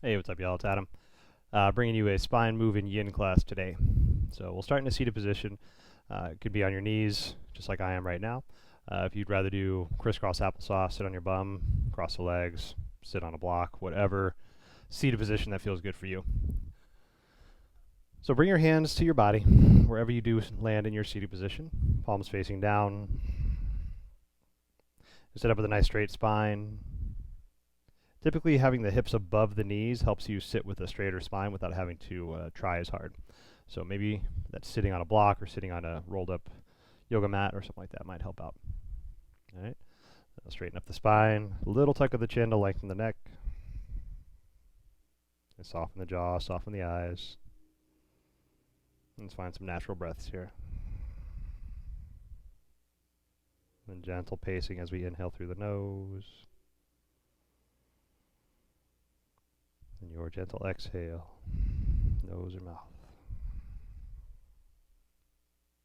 Hey, what's up, y'all? It's Adam. Bringing you a spine move in yin class today. So we'll start in a seated position. It could be on your knees, just like I am right now. If you'd rather do crisscross applesauce, sit on your bum, cross the legs, sit on a block, whatever seated position that feels good for you. So bring your hands to your body, wherever you do land in your seated position. Palms facing down. Sit up with a nice straight spine. Typically, having the hips above the knees helps you sit with a straighter spine without having to try as hard. So maybe that's sitting on a block or sitting on a rolled up yoga mat or something like that might help out. All right. Straighten up the spine. A little tuck of the chin to lengthen the neck. And soften the jaw, soften the eyes. Let's find some natural breaths here. And gentle pacing as we inhale through the nose. And your gentle exhale, nose or mouth.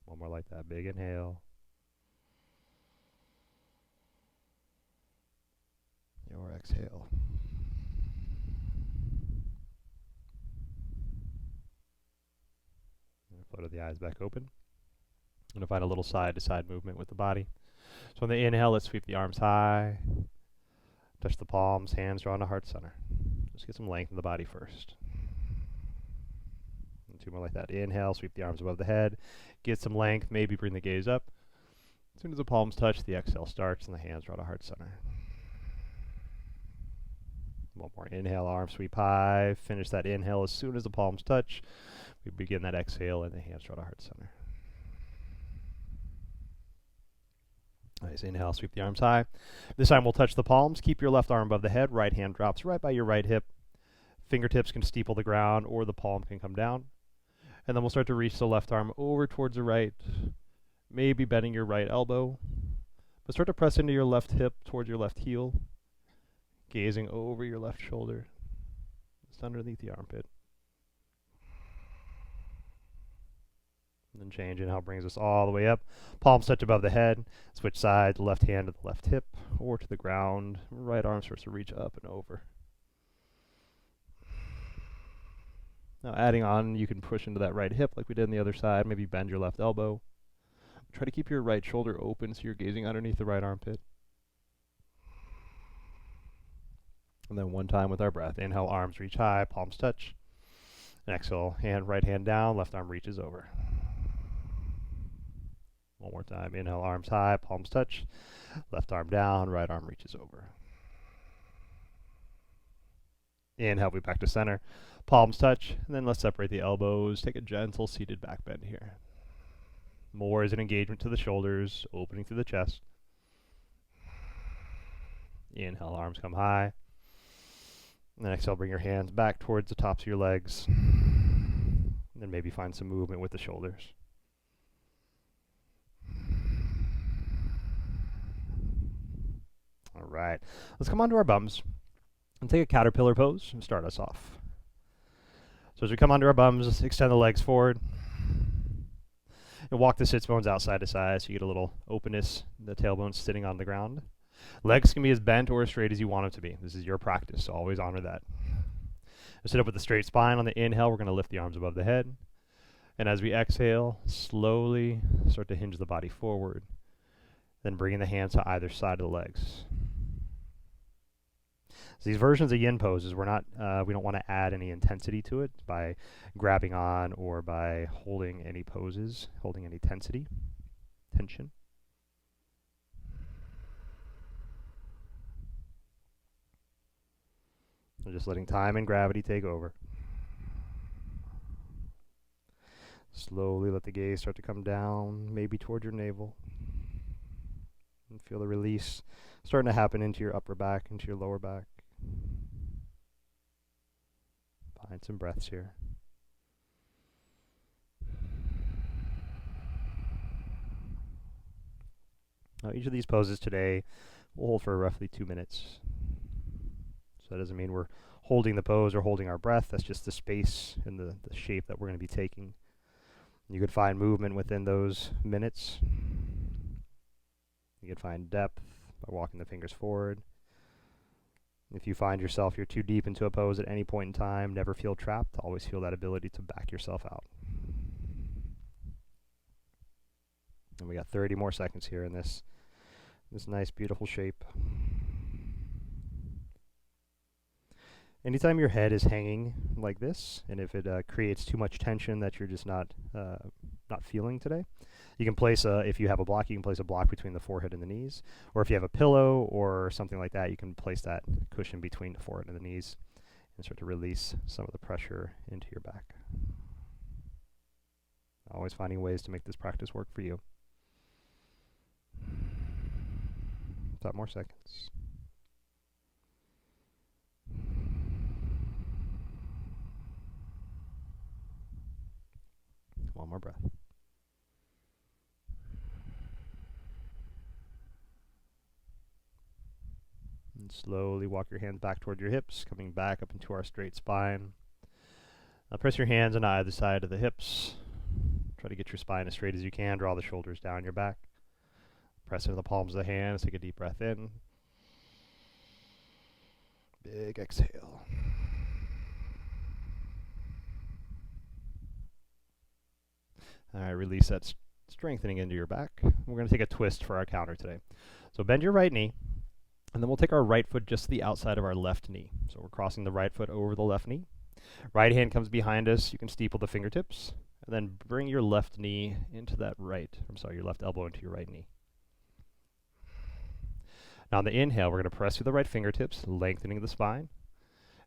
One more like that. Big inhale. Your exhale. And float the eyes back open. I'm going to find a little side to side movement with the body. So on the inhale, let's sweep the arms high. Touch the palms, hands drawn to heart center. Just get some length in the body first. And two more like that. Inhale, sweep the arms above the head. Get some length, maybe bring the gaze up. As soon as the palms touch, the exhale starts and the hands draw to heart center. One more inhale, arms sweep high. Finish that inhale as soon as the palms touch. We begin that exhale and the hands draw to heart center. Nice. Inhale, sweep the arms high. This time we'll touch the palms. Keep your left arm above the head. Right hand drops right by your right hip. Fingertips can steeple the ground or the palm can come down. And then we'll start to reach the left arm over towards the right, maybe bending your right elbow. But start to press into your left hip towards your left heel, gazing over your left shoulder, just underneath the armpit. And then change. Inhale brings us all the way up. Palms touch above the head. Switch sides, left hand to the left hip or to the ground. Right arm starts to reach up and over. Now adding on, you can push into that right hip like we did on the other side. Maybe bend your left elbow. Try to keep your right shoulder open so you're gazing underneath the right armpit. And then one time with our breath. Inhale, arms reach high, palms touch. And exhale, right hand down, left arm reaches over. One more time. Inhale, arms high, palms touch. Left arm down, right arm reaches over. Inhale, we back to center. Palms touch, and then let's separate the elbows. Take a gentle seated back bend here. More is an engagement to the shoulders, opening through the chest. Inhale, arms come high. And then exhale, bring your hands back towards the tops of your legs. And then maybe find some movement with the shoulders. All right, let's come onto our bums and take a caterpillar pose and start us off. So as we come onto our bums, let's extend the legs forward and walk the sits bones out side to side so you get a little openness, the tailbone sitting on the ground. Legs can be as bent or as straight as you want them to be. This is your practice, so always honor that. Sit up with a straight spine. On the inhale, we're going to lift the arms above the head. And as we exhale, slowly start to hinge the body forward. Then bringing the hands to either side of the legs. So these versions of yin poses, we don't want to add any intensity to it by grabbing on or by holding any poses, holding any tension. So just letting time and gravity take over. Slowly let the gaze start to come down, maybe toward your navel. And feel the release starting to happen into your upper back, into your lower back. Find some breaths here. Now each of these poses today will hold for roughly 2 minutes. So that doesn't mean we're holding the pose or holding our breath. That's just the space and the shape that we're going to be taking. You could find movement within those minutes. You could find depth by walking the fingers forward. If you find yourself you're too deep into a pose at any point in time, never feel trapped. Always feel that ability to back yourself out. And we got 30 more seconds here in this nice, beautiful shape. Anytime your head is hanging like this, and if it creates too much tension that you're just not feeling today, you can place if you have a block, you can place a block between the forehead and the knees. Or if you have a pillow or something like that, you can place that cushion between the forehead and the knees and start to release some of the pressure into your back. Always finding ways to make this practice work for you. 5 more seconds. One more breath. And slowly walk your hands back toward your hips, coming back up into our straight spine. Now press your hands on either side of the hips. Try to get your spine as straight as you can. Draw the shoulders down your back. Press into the palms of the hands. Take a deep breath in. Big exhale. All right, release that strengthening into your back. We're going to take a twist for our counter today. So bend your right knee, and then we'll take our right foot just to the outside of our left knee. So we're crossing the right foot over the left knee. Right hand comes behind us. You can steeple the fingertips, and then bring your left knee into that your left elbow into your right knee. Now on the inhale, we're going to press through the right fingertips, lengthening the spine.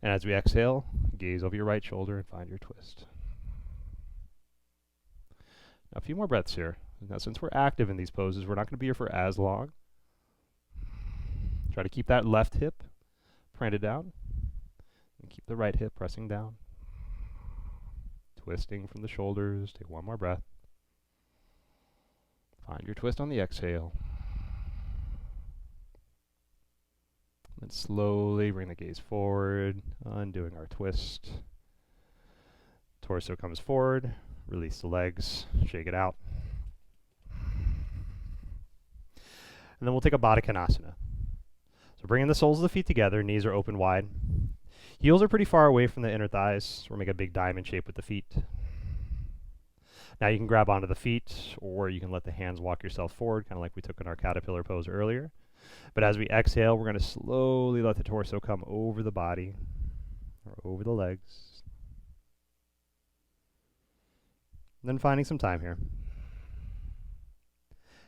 And as we exhale, gaze over your right shoulder and find your twist. Now a few more breaths here. Now since we're active in these poses, we're not going to be here for as long. Try to keep that left hip pointed down. And keep the right hip pressing down. Twisting from the shoulders. Take one more breath. Find your twist on the exhale. And slowly bring the gaze forward, undoing our twist. Torso comes forward, release the legs, shake it out. And then we'll take a Baddha Konasana. So bringing the soles of the feet together, knees are open wide. Heels are pretty far away from the inner thighs, so we'll make a big diamond shape with the feet. Now you can grab onto the feet, or you can let the hands walk yourself forward, kind of like we took in our caterpillar pose earlier. But as we exhale, we're going to slowly let the torso come over the body, or over the legs. And then finding some time here.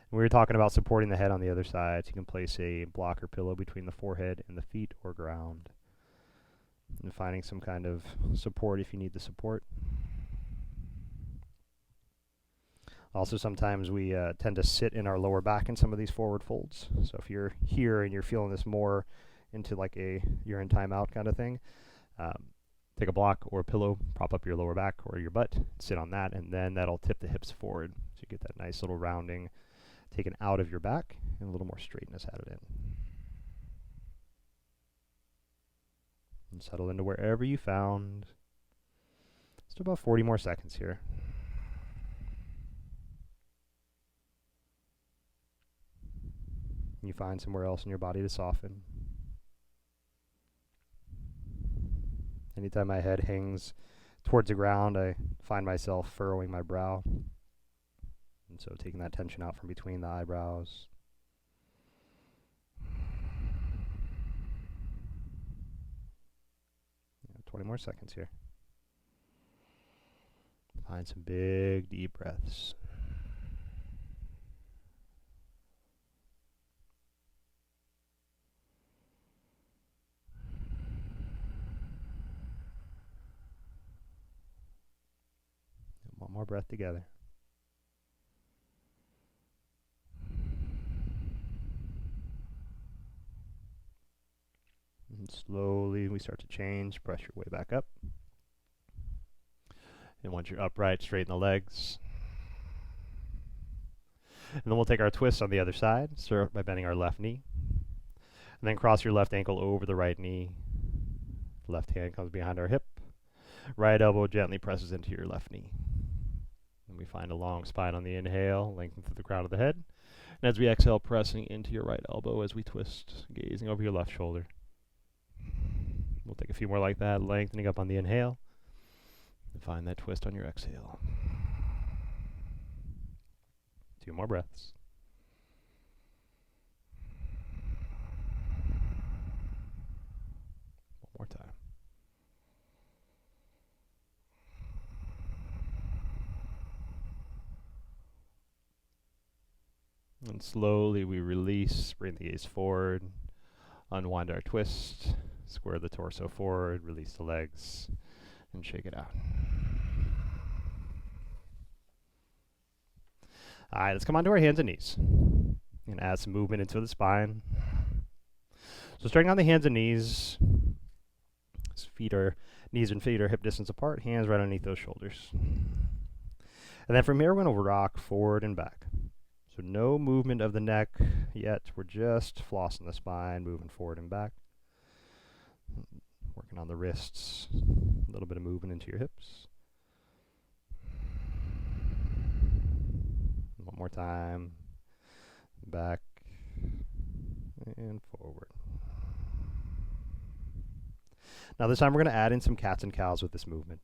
We were talking about supporting the head on the other side, so you can place a block or pillow between the forehead and the feet or ground. And finding some kind of support if you need the support. Also, sometimes we tend to sit in our lower back in some of these forward folds. So if you're here and you're feeling this more into like you're in timeout kind of thing, take a block or a pillow, prop up your lower back or your butt, sit on that, and then that'll tip the hips forward. So you get that nice little rounding taken out of your back and a little more straightness added in. And settle into wherever you found. Just about 40 more seconds here. You find somewhere else in your body to soften. Anytime my head hangs towards the ground, I find myself furrowing my brow. And so taking that tension out from between the eyebrows. Yeah, 20 more seconds here. Find some big, deep breaths. One more breath together. And slowly we start to change, press your way back up. And once you're upright, straighten the legs. And then we'll take our twist on the other side, start by bending our left knee. And then cross your left ankle over the right knee. Left hand comes behind our hip. Right elbow gently presses into your left knee. And we find a long spine on the inhale, lengthen through the crown of the head. And as we exhale, pressing into your right elbow as we twist, gazing over your left shoulder. We'll take a few more like that, lengthening up on the inhale. And find that twist on your exhale. 2 more breaths. One more time. And slowly we release, bring the gaze forward, unwind our twist, square the torso forward, release the legs, and shake it out. All right, let's come onto our hands and knees and add some movement into the spine. So starting on the hands and knees, knees and feet are hip distance apart, hands right underneath those shoulders. And then from here, we're going to rock forward and back. So no movement of the neck yet. We're just flossing the spine, moving forward and back. Working on the wrists, a little bit of movement into your hips. One more time. Back and forward. Now this time we're going to add in some cats and cows with this movement.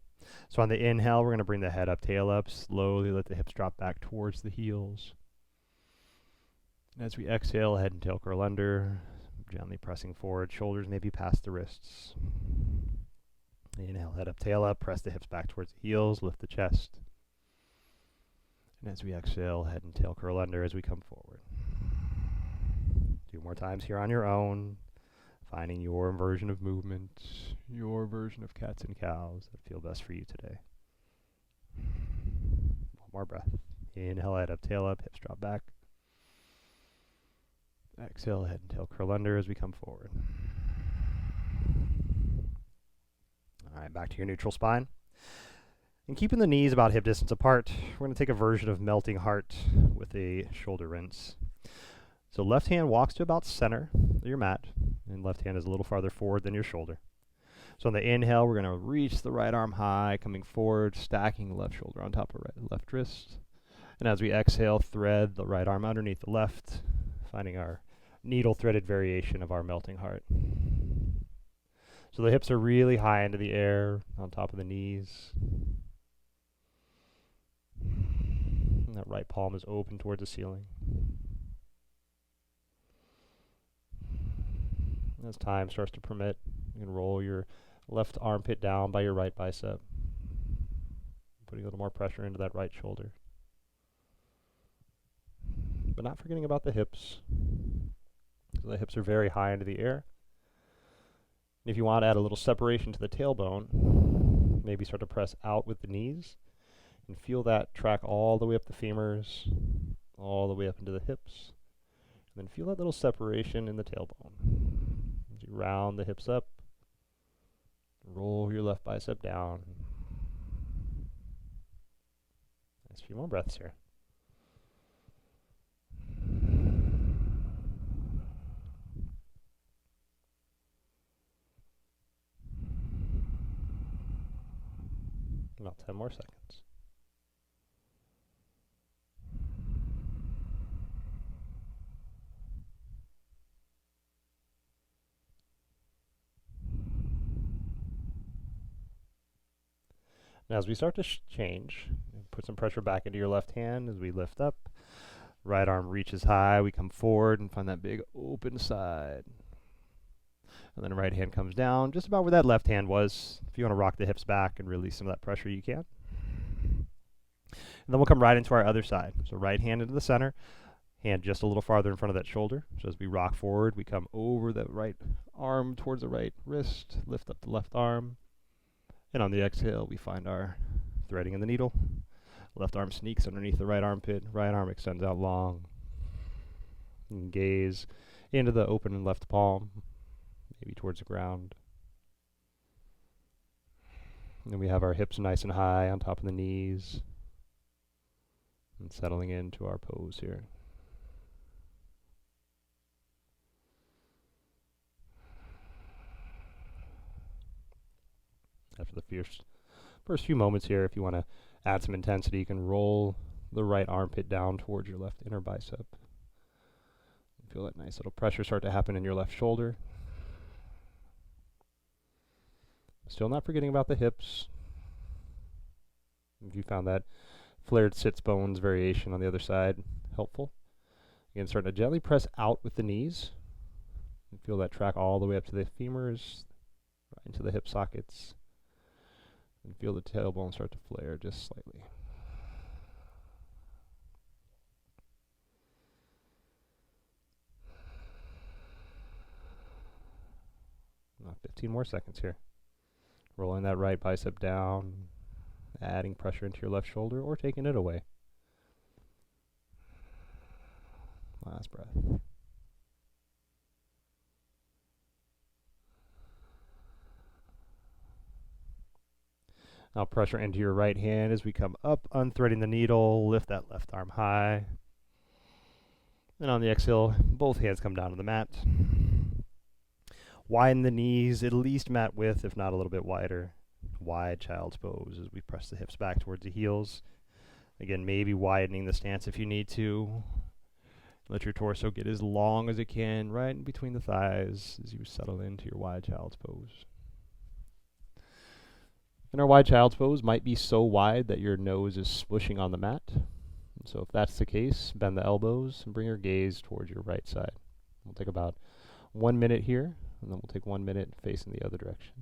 So on the inhale, we're going to bring the head up, tail up, slowly let the hips drop back towards the heels. And as we exhale, head and tail curl under, gently pressing forward, shoulders maybe past the wrists. Inhale, head up, tail up, press the hips back towards the heels, lift the chest. And as we exhale, head and tail curl under as we come forward. 2 more times here on your own, finding your version of movement, your version of cats and cows that feel best for you today. 1 more breath. Inhale, head up, tail up, hips drop back. Exhale, head and tail curl under as we come forward. All right, back to your neutral spine. And keeping the knees about hip distance apart, we're going to take a version of melting heart with a shoulder rinse. So left hand walks to about center of your mat, and left hand is a little farther forward than your shoulder. So on the inhale, we're going to reach the right arm high, coming forward, stacking the left shoulder on top of left wrist. And as we exhale, thread the right arm underneath the left, finding our needle-threaded variation of our melting heart. So the hips are really high into the air, on top of the knees. And that right palm is open towards the ceiling. As time starts to permit, you can roll your left armpit down by your right bicep, putting a little more pressure into that right shoulder. But not forgetting about the hips. So the hips are very high into the air. And if you want to add a little separation to the tailbone, maybe start to press out with the knees and feel that track all the way up the femurs, all the way up into the hips. And then feel that little separation in the tailbone. As you round the hips up, roll your left bicep down. Nice few more breaths here. About 10 more seconds. Now as we start to change, put some pressure back into your left hand as we lift up. Right arm reaches high, we come forward and find that big open side. And then the right hand comes down, just about where that left hand was. If you want to rock the hips back and release some of that pressure, you can. And then we'll come right into our other side. So right hand into the center, hand just a little farther in front of that shoulder. So as we rock forward, we come over the right arm towards the right wrist, lift up the left arm. And on the exhale, we find our threading in the needle. Left arm sneaks underneath the right armpit. Right arm extends out long. And gaze into the open left palm, maybe towards the ground. And then we have our hips nice and high on top of the knees. And settling into our pose here. After the first few moments here, if you want to add some intensity, you can roll the right armpit down towards your left inner bicep. Feel that nice little pressure start to happen in your left shoulder. Still not forgetting about the hips. If you found that flared sits bones variation on the other side helpful. Again, starting to gently press out with the knees. And feel that track all the way up to the femurs, right into the hip sockets. And feel the tailbone start to flare just slightly. About 15 more seconds here. Rolling that right bicep down, adding pressure into your left shoulder or taking it away. Last breath. Now pressure into your right hand as we come up, unthreading the needle, lift that left arm high. And on the exhale, both hands come down to the mat. Widen the knees, at least mat width, if not a little bit wider. Wide child's pose as we press the hips back towards the heels. Again, maybe widening the stance if you need to. Let your torso get as long as it can, right in between the thighs as you settle into your wide child's pose. And our wide child's pose might be so wide that your nose is swooshing on the mat. So if that's the case, bend the elbows and bring your gaze towards your right side. We'll take about 1 minute here, and then we'll take 1 minute facing the other direction.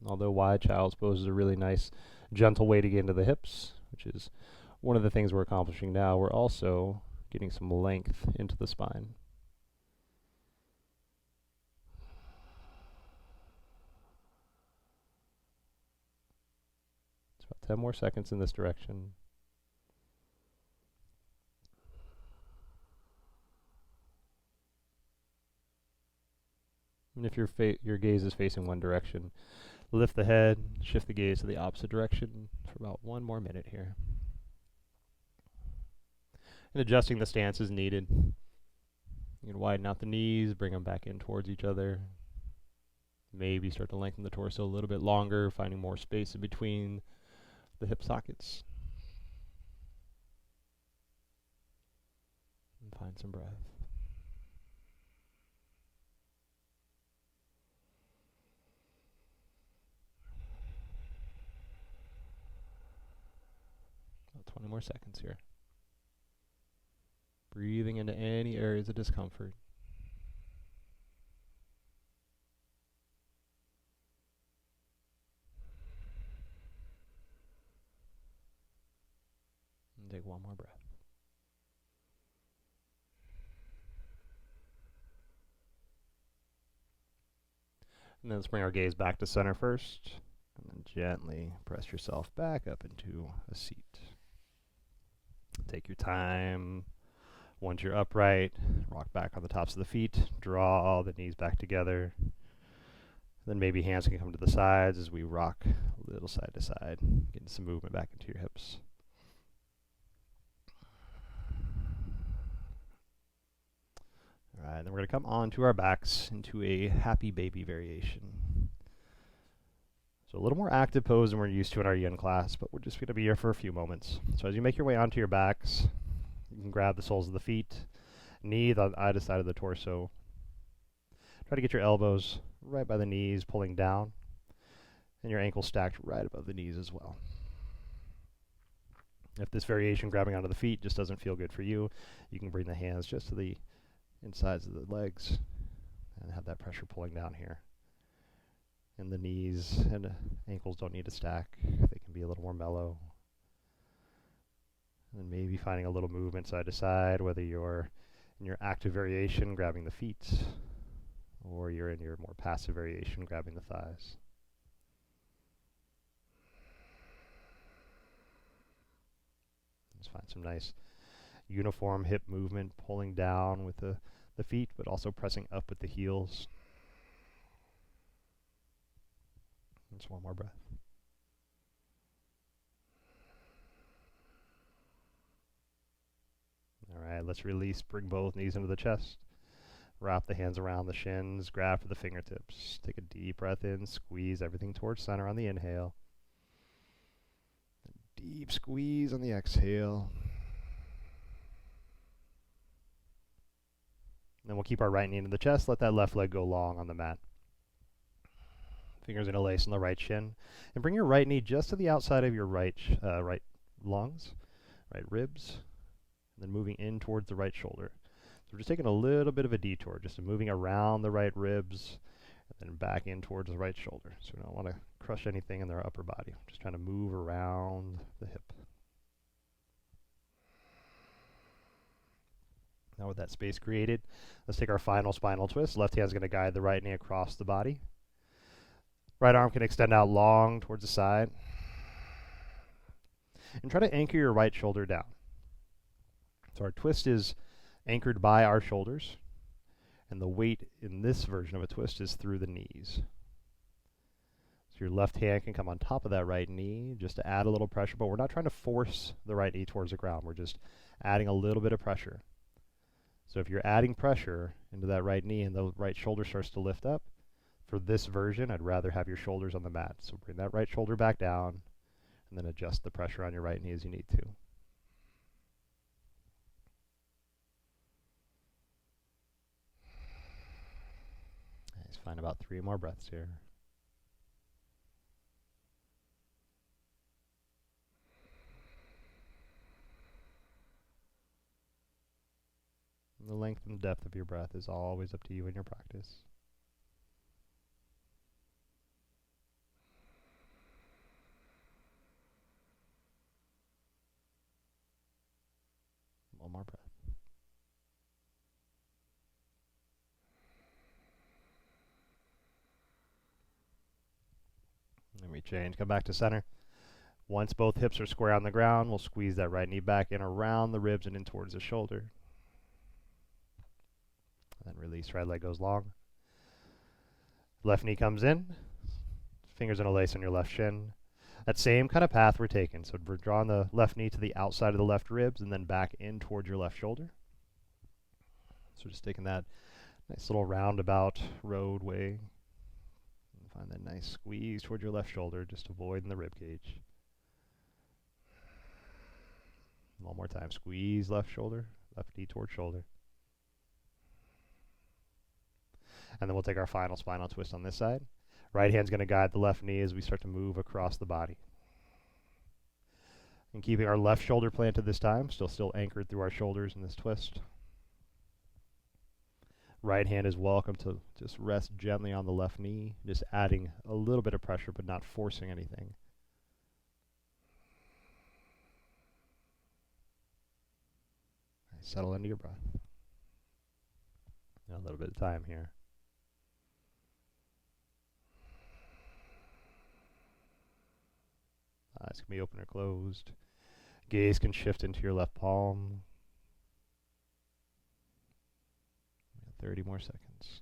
Although wide child's pose is a really nice, gentle way to get into the hips, which is one of the things we're accomplishing now, we're also getting some length into the spine. It's about 10 more seconds in this direction. And if your gaze is facing one direction, lift the head, shift the gaze to the opposite direction for about 1 more minute here. And adjusting the stance as needed. You can widen out the knees, bring them back in towards each other. Maybe start to lengthen the torso a little bit longer, finding more space in between the hip sockets. And find some breath. About 20 more seconds here. Breathing into any areas of discomfort. And take one more breath. And then let's bring our gaze back to center first. And then gently press yourself back up into a seat. Take your time. Once you're upright, rock back on the tops of the feet. Draw the knees back together. Then maybe hands can come to the sides as we rock a little side to side. Getting some movement back into your hips. Alright, then we're going to come onto our backs into a happy baby variation. So a little more active pose than we're used to in our yin class, but we're just going to be here for a few moments. So as you make your way onto your backs, you can grab the soles of the feet, knee on either side of the torso. Try to get your elbows right by the knees, pulling down, and your ankles stacked right above the knees as well. If this variation, grabbing onto the feet, just doesn't feel good for you, you can bring the hands just to the insides of the legs and have that pressure pulling down here. And the knees and ankles don't need to stack. They can be a little more mellow. And maybe finding a little movement side to side, whether you're in your active variation, grabbing the feet, or you're in your more passive variation, grabbing the thighs. Just find some nice uniform hip movement, pulling down with the feet, but also pressing up with the heels. Just one more breath. All right, let's release. Bring both knees into the chest. Wrap the hands around the shins. Grab for the fingertips. Take a deep breath in. Squeeze everything towards center on the inhale. Deep squeeze on the exhale. Then we'll keep our right knee into the chest, let that left leg go long on the mat. Fingers in a lace on the right shin. And bring your right knee just to the outside of your right lungs, right ribs, and then moving in towards the right shoulder. So we're just taking a little bit of a detour, just moving around the right ribs, and then back in towards the right shoulder. So we don't want to crush anything in their upper body. Just trying to move around the hip. Now with that space created, let's take our final spinal twist. Left hand's going to guide the right knee across the body. Right arm can extend out long towards the side. And try to anchor your right shoulder down. So our twist is anchored by our shoulders, and the weight in this version of a twist is through the knees. So your left hand can come on top of that right knee just to add a little pressure, but we're not trying to force the right knee towards the ground. We're just adding a little bit of pressure. So if you're adding pressure into that right knee and the right shoulder starts to lift up, for this version, I'd rather have your shoulders on the mat. So bring that right shoulder back down, and then adjust the pressure on your right knee as you need to. Nice. Find about 3 more breaths here. And the length and depth of your breath is always up to you in your practice. One more breath. Then we change, come back to center. Once both hips are square on the ground, we'll squeeze that right knee back in around the ribs and in towards the shoulder. Then release, right leg goes long. Left knee comes in, fingers in a lace on your left shin. That same kind of path we're taking. So we're drawing the left knee to the outside of the left ribs and then back in towards your left shoulder. So just taking that nice little roundabout roadway. Find that nice squeeze toward your left shoulder, just avoiding the rib cage. One more time. Squeeze left shoulder, left knee toward shoulder. And then we'll take our final spinal twist on this side. Right hand's going to guide the left knee as we start to move across the body. And keeping our left shoulder planted this time, still anchored through our shoulders in this twist. Right hand is welcome to just rest gently on the left knee, just adding a little bit of pressure but not forcing anything. Settle into your breath. And a little bit of time here. Eyes can be open or closed. Gaze can shift into your left palm. 30 more seconds.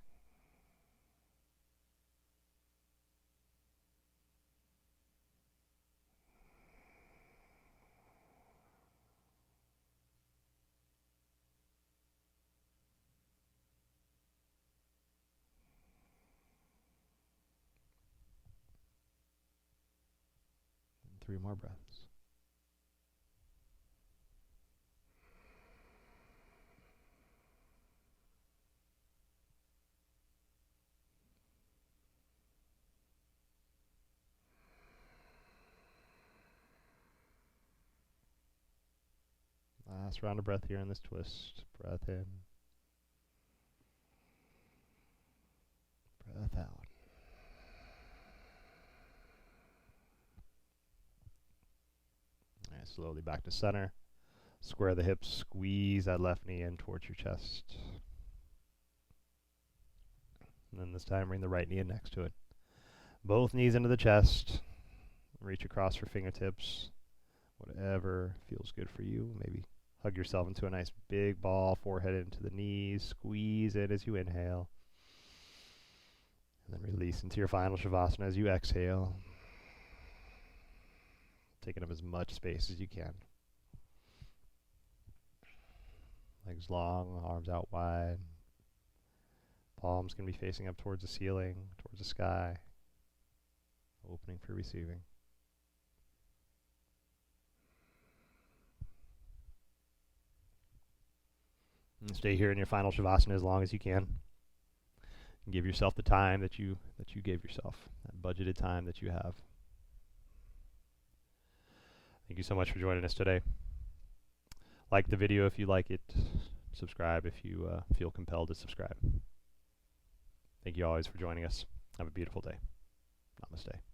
And 3 more breaths. Last round of breath here in this twist. Breath in. Breath out. Alright, slowly back to center. Square the hips. Squeeze that left knee in towards your chest. And then this time bring the right knee in next to it. Both knees into the chest. Reach across for fingertips. Whatever feels good for you. Maybe hug yourself into a nice big ball, forehead into the knees. Squeeze it as you inhale. And then release into your final Shavasana as you exhale. Taking up as much space as you can. Legs long, arms out wide. Palms can be facing up towards the ceiling, towards the sky. Opening for receiving. And stay here in your final Shavasana as long as you can. And give yourself the time that you gave yourself, that budgeted time that you have. Thank you so much for joining us today. Like the video if you like it. Subscribe if you feel compelled to subscribe. Thank you always for joining us. Have a beautiful day. Namaste.